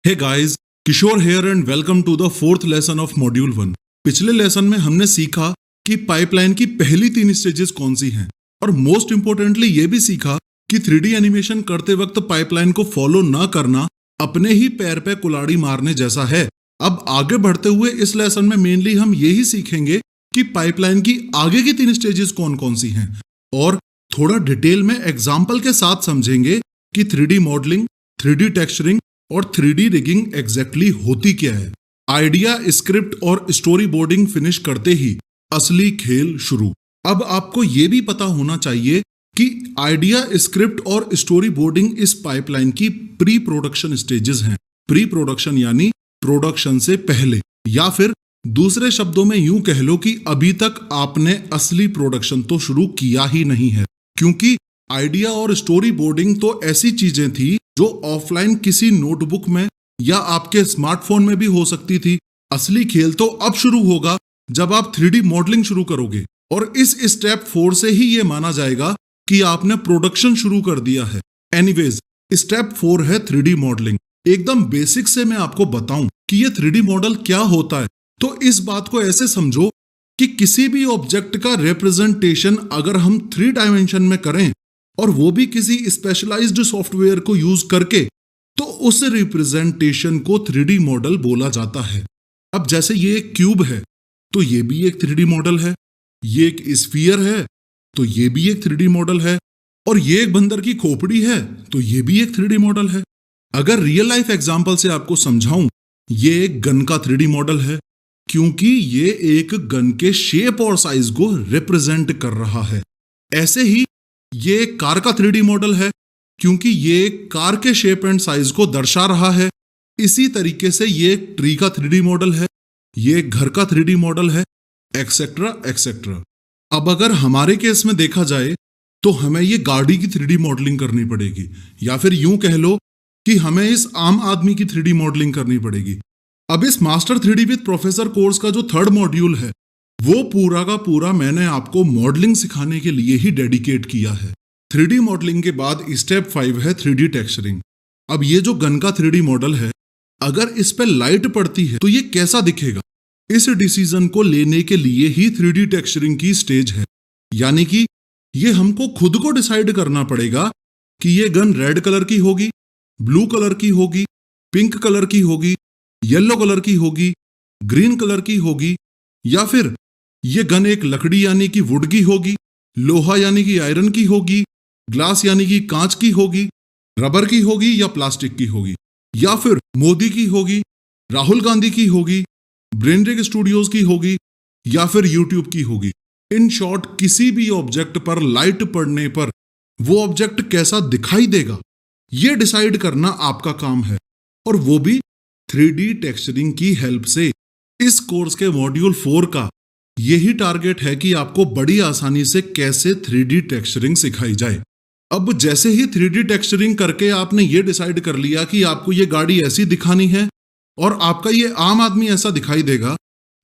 Hey guys, Kishore here and welcome to the fourth lesson of module 1। पिछले lesson में हमने सीखा कि पाइपलाइन की पहली 3 स्टेजेस कौन सी हैं और मोस्ट इंपोर्टेंटली ये भी सीखा कि 3D एनिमेशन करते वक्त पाइपलाइन को फॉलो ना करना अपने ही पैर पे कुल्हाड़ी मारने जैसा है। अब आगे बढ़ते हुए इस लेसन में मेनली हम यही सीखेंगे कि पाइपलाइन की आगे की 3 स्टेजेस कौन कौन सी हैं और थोड़ा डिटेल में एग्जाम्पल के साथ समझेंगे कि 3D मॉडलिंग, 3D टेक्सचरिंग और 3D रिगिंग एग्जैक्टली होती क्या है। आइडिया, स्क्रिप्ट और स्टोरी बोर्डिंग फिनिश करते ही असली खेल शुरू। अब आपको ये भी पता होना चाहिए कि आइडिया, स्क्रिप्ट और स्टोरी बोर्डिंग इस पाइपलाइन की प्री प्रोडक्शन स्टेजेस हैं। प्री प्रोडक्शन यानी प्रोडक्शन से पहले, या फिर दूसरे शब्दों में यूं कह लो कि अभी तक आपने असली प्रोडक्शन तो शुरू किया ही नहीं है, क्योंकि आइडिया और स्टोरी बोर्डिंग तो ऐसी चीजें थी जो ऑफलाइन किसी नोटबुक में या आपके स्मार्टफोन में भी हो सकती थी। असली खेल तो अब शुरू होगा जब आप 3D मॉडलिंग शुरू करोगे और इस स्टेप 4 से ही ये माना जाएगा कि आपने प्रोडक्शन शुरू कर दिया है। एनीवेज, स्टेप 4 है 3D मॉडलिंग। एकदम बेसिक से मैं आपको बताऊं कि ये 3D मॉडल क्या होता है, तो इस बात को ऐसे समझो कि किसी भी ऑब्जेक्ट का रिप्रेजेंटेशन अगर हम 3 डायमेंशन में करें और वो भी किसी स्पेशलाइज्ड सॉफ्टवेयर को यूज करके, तो उस रिप्रेजेंटेशन को 3D मॉडल बोला जाता है। अब जैसे ये एक क्यूब है तो ये भी एक 3D मॉडल है, ये एक स्फीयर है तो ये भी एक 3D मॉडल है, और ये एक बंदर की खोपड़ी है तो ये भी एक 3D मॉडल है। अगर रियल लाइफ एग्जांपल से आपको समझाऊं, ये एक गन का 3D मॉडल है, क्योंकि ये एक गन के शेप और साइज को रिप्रेजेंट कर रहा है। ऐसे ही ये एक कार का 3D मॉडल है, क्योंकि ये कार के शेप एंड साइज को दर्शा रहा है। इसी तरीके से ये एक ट्री का 3D मॉडल है, ये एक घर का 3D मॉडल है, एक्सेट्रा एक्सेट्रा। अब अगर हमारे केस में देखा जाए तो हमें ये गाड़ी की 3D मॉडलिंग करनी पड़ेगी, या फिर यूं कह लो कि हमें इस आम आदमी की 3D मॉडलिंग करनी पड़ेगी। अब इस master 3D with professor course का जो 3rd मॉड्यूल है, वो पूरा का पूरा मैंने आपको मॉडलिंग सिखाने के लिए ही डेडिकेट किया है। 3D मॉडलिंग के बाद स्टेप 5 है 3D टेक्सचरिंग। अब ये जो गन का 3D मॉडल है, अगर इस पे लाइट पड़ती है तो ये कैसा दिखेगा, इस डिसीजन को लेने के लिए ही 3D टेक्सचरिंग की स्टेज है। यानी कि ये हमको खुद को डिसाइड करना पड़ेगा कि ये गन रेड कलर की होगी, ब्लू कलर की होगी, पिंक कलर की होगी, येलो कलर की होगी, ग्रीन कलर की होगी, या फिर ये गन एक लकड़ी यानी कि वुड की होगी, लोहा यानी कि आयरन की होगी, ग्लास यानी कि कांच की होगी, रबर की होगी या प्लास्टिक की होगी, या फिर मोदी की होगी, राहुल गांधी की होगी, ब्रेनरिग स्टूडियोज की होगी, या फिर यूट्यूब की होगी। इन शॉर्ट, किसी भी ऑब्जेक्ट पर लाइट पड़ने पर वो ऑब्जेक्ट कैसा दिखाई देगा, ये डिसाइड करना आपका काम है, और वो भी 3D टेक्सचरिंग की हेल्प से। इस कोर्स के मॉड्यूल 4 का यही टारगेट है कि आपको बड़ी आसानी से कैसे 3D टेक्सचरिंग सिखाई जाए। अब जैसे ही 3D टेक्सचरिंग करके आपने ये डिसाइड कर लिया कि आपको ये गाड़ी ऐसी दिखानी है और आपका ये आम आदमी ऐसा दिखाई देगा,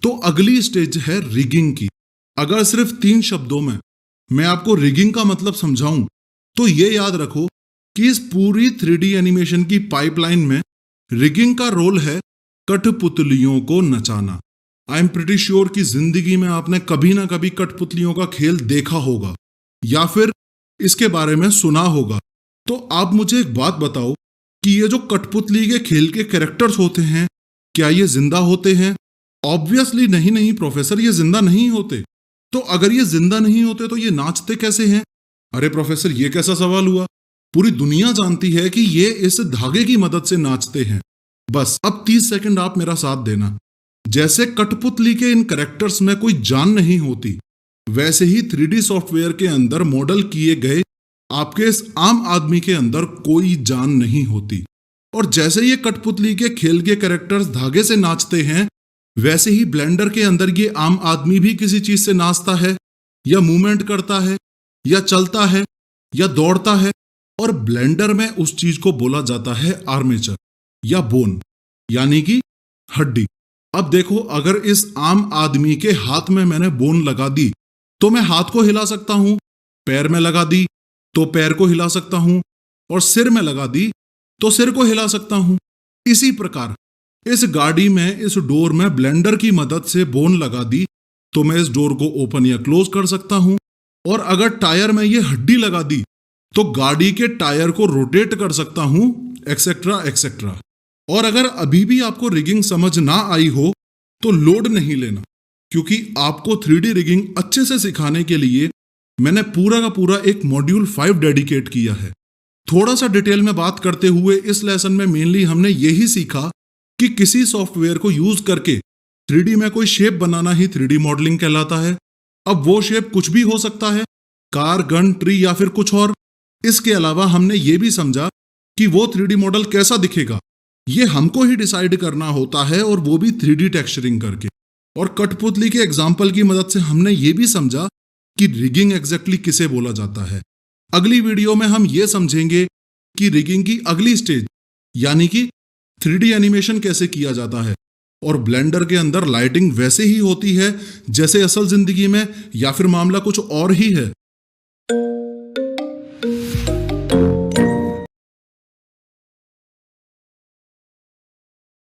तो अगली स्टेज है रिगिंग की। अगर सिर्फ 3 शब्दों में मैं आपको रिगिंग का मतलब समझाऊं, तो ये याद रखो कि इस पूरी 3D एनिमेशन की पाइपलाइन में रिगिंग का रोल है कठपुतलियों को नचाना। आई एम प्रिटी श्योर कि जिंदगी में आपने कभी ना कभी कठपुतलियों का खेल देखा होगा या फिर इसके बारे में सुना होगा। तो आप मुझे एक बात बताओ कि ये जो कठपुतली के खेल के कैरेक्टर्स होते हैं, क्या ये जिंदा होते हैं? ऑब्वियसली नहीं प्रोफेसर, ये जिंदा नहीं होते। तो अगर ये जिंदा नहीं होते तो ये नाचते कैसे हैं? अरे प्रोफेसर, ये कैसा सवाल हुआ? पूरी दुनिया जानती है कि ये इस धागे की मदद से नाचते हैं। बस अब 30 सेकंड आप मेरा साथ देना। जैसे कठपुतली के इन कैरेक्टर्स में कोई जान नहीं होती, वैसे ही 3D सॉफ्टवेयर के अंदर मॉडल किए गए आपके इस आम आदमी के अंदर कोई जान नहीं होती। और जैसे ये कठपुतली के खेल के कैरेक्टर्स धागे से नाचते हैं, वैसे ही ब्लेंडर के अंदर ये आम आदमी भी किसी चीज से नाचता है, या मूवमेंट करता है, या चलता है, या दौड़ता है, और ब्लेंडर में उस चीज को बोला जाता है आर्मेचर या बोन, यानी कि हड्डी। अब देखो, अगर इस आम आदमी के हाथ में मैंने बोन लगा दी तो मैं हाथ को हिला सकता हूं, पैर में लगा दी तो पैर को हिला सकता हूं, और सिर में लगा दी तो सिर को हिला सकता हूं। इसी प्रकार इस गाड़ी में इस डोर में ब्लेंडर की मदद से बोन लगा दी तो मैं इस डोर को ओपन या क्लोज कर सकता हूं। और अगर टायर में ये हड्डी लगा दी तो गाड़ी के टायर को रोटेट कर सकता हूं, एक्सेट्रा एक्सेट्रा। और अगर अभी भी आपको रिगिंग समझ ना आई हो तो लोड नहीं लेना, क्योंकि आपको 3D रिगिंग अच्छे से सिखाने के लिए मैंने पूरा का पूरा एक मॉड्यूल 5 डेडिकेट किया है। थोड़ा सा डिटेल में बात करते हुए इस लेसन में मेनली हमने यही सीखा कि किसी सॉफ्टवेयर को यूज करके 3D में कोई शेप बनाना ही 3D मॉडलिंग कहलाता है। अब वो शेप कुछ भी हो सकता है, कार, गन, ट्री या फिर कुछ और। इसके अलावा हमने ये भी समझा कि वो 3D मॉडल कैसा दिखेगा ये हमको ही डिसाइड करना होता है, और वो भी 3D टेक्सचरिंग करके। और कठपुतली के एग्जाम्पल की मदद से हमने ये भी समझा कि रिगिंग एग्जैक्टली किसे बोला जाता है। अगली वीडियो में हम ये समझेंगे कि रिगिंग की अगली स्टेज यानी कि 3D एनिमेशन कैसे किया जाता है, और ब्लेंडर के अंदर लाइटिंग वैसे ही होती है जैसे असल जिंदगी में, या फिर मामला कुछ और ही है।